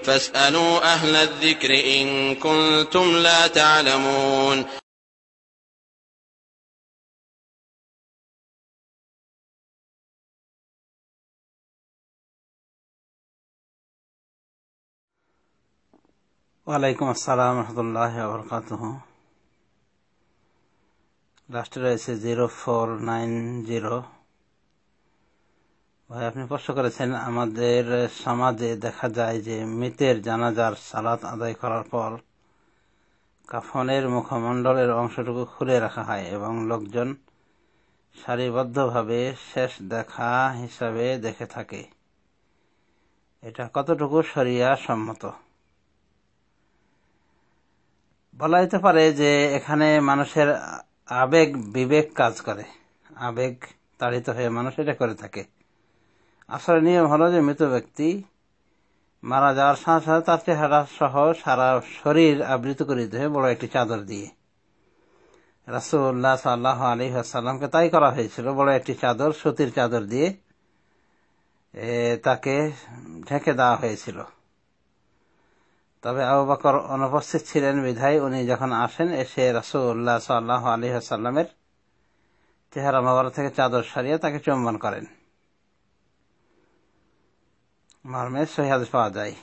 فاسألوا أهل الذكر إن كنتم لا تعلمون. ওয়ালাইকুম আসসালাম রহমতুল্লাহি ওয়া বারাকাতুহু। লাস্টে রয়েছে 0490। ভাই, আপনি প্রশ্ন করেছেন, আমাদের সমাজে দেখা যায় যে মৃতের জানাজার সালাত আদায় করার পর কাফনের মুখমণ্ডলের অংশটুকু খুলে রাখা হয় এবং লোকজন সারিবদ্ধভাবে শেষ দেখা হিসাবে দেখে থাকে। এটা কতটুকু শরিয়া সম্মত? বলা যেতে পারে যে এখানে মানুষের আবেগ বিবেক কাজ করে, আবেগ তাড়িত হয়ে মানুষ এটা করে থাকে। আসলে নিয়ম হলো যে মৃত ব্যক্তি মারা যাওয়ার সাথে সাথে তার চেহারা সহ সারা শরীর আবৃত করে দিতে হয় বড় একটি চাদর দিয়ে। রাসূলুল্লাহ সাল্লাল্লাহু আলাইহি ওয়াসাল্লামকে তাই করা হয়েছিল, বড় একটি চাদর, সুতির চাদর দিয়ে তাকে ঢেকে দেওয়া হয়েছিল। তবে আবু বকর অনুপস্থিত ছিলেন বিধায় উনি যখন আসেন, এসে রাসূলুল্লাহ সাল্লাল্লাহু আলাইহি ওয়াসাল্লামের চেহারা মোবারক থেকে চাদর সরিয়ে তাকে চুম্বন করেন। মর্মে সহিহ হাদিস পাওয়া যায়।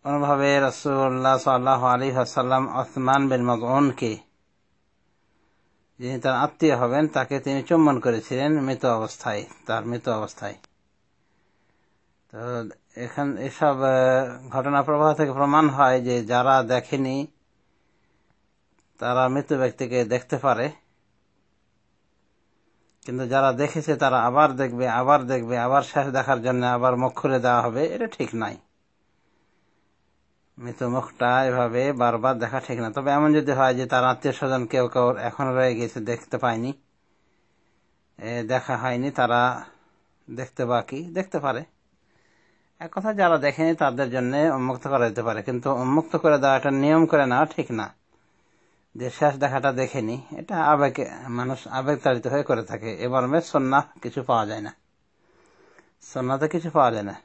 অনুভাবে রাসূলুল্লাহ সাল্লাল্লাহু আলাইহি ওয়াসাল্লাম উসমান বিন মাযউনকে, যিনি তার আত্মীয় হবেন, তাকে তিনি চুম্বন করেছিলেন মৃত অবস্থায়, তার মৃত অবস্থায়। তো এসব ঘটনা প্রবাহ থেকে প্রমাণ হয় যে যারা দেখেনি তারা মৃত ব্যক্তিকে দেখতে পারে, কিন্তু যারা দেখেছে তারা আবার দেখবে, আবার শেষ দেখার জন্য আবার মুখ খুলে দেওয়া হবে, এটা ঠিক নাই। মৃত মুখটা এভাবে বারবার দেখা ঠিক না। তবে এমন যদি হয় যে তার আত্মীয় স্বজন কেউ এখনো রয়ে গেছে, দেখতে পায়নি, দেখা হয়নি, তারা দেখতে বাকি, দেখতে পারে। এক কথা, যারা দেখেনি তাদের জন্য উন্মুক্ত করা যেতে পারে, কিন্তু উন্মুক্ত করে দেওয়াটা নিয়ম করে নেওয়া ঠিক না। যে শেষ দেখাটা দেখেনি, এটা মানুষ আবেগ তাড়িত হয়ে করে থাকে। এবার সুন্নাহ কিছু পাওয়া যায় না, সুন্নাতে কিছু পাওয়া যায় না।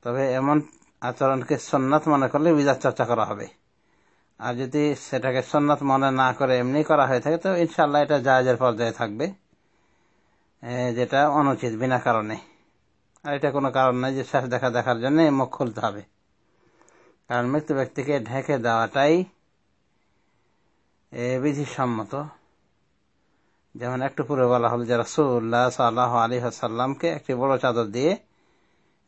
তবে এমন আচরণকে সুন্নাত মনে করলে বিদাত চর্চা করা হবে। আর যদি সেটাকে সুন্নাত মনে না করে এমনি করা হয়ে থাকে, তো ইনশাআল্লাহ এটা জায়েজের পর্যায়ে থাকবে, যেটা অনুচিত বিনা কারণে। আর এটা কোনো কারণ নয় যে শেষ দেখার জন্য মুখ খুলতে হবে। কারণ মৃত ব্যক্তিকে ঢেকে দেওয়াটাই বিধিসম্মত। যেমন একটু পূর্বে বলা হল যে রাসূলুল্লাহ সাল্লাল্লাহু আলাইহি ওয়াসাল্লামকে একটি বড় চাদর দিয়ে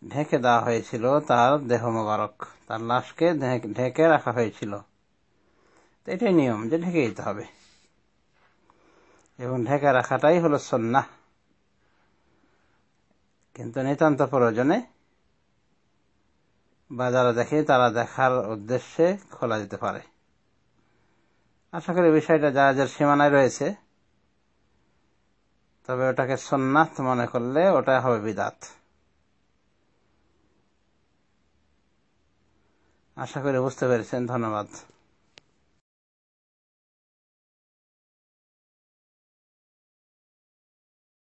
ঢেকে দেওয়া হয়েছিল, তার দেহ মোবারক, তার লাশকে ঢেকে রাখা হয়েছিল। তো এটাই নিয়ম যে ঢেকে দিতে হবে, এবং ঢেকে রাখাটাই হলো সুন্নাহ। কিন্তু নিতান্ত প্রয়োজনে বা যারা দেখে তারা দেখার উদ্দেশ্যে খোলা যেতে পারে। আশা করি বিষয়টা জায়েজের সীমানায় রয়েছে। তবে ওটাকে সুন্নাত মনে করলে ওটা হবে বিদাত। আশা করি বুঝতে পেরেছেন। ধন্যবাদ।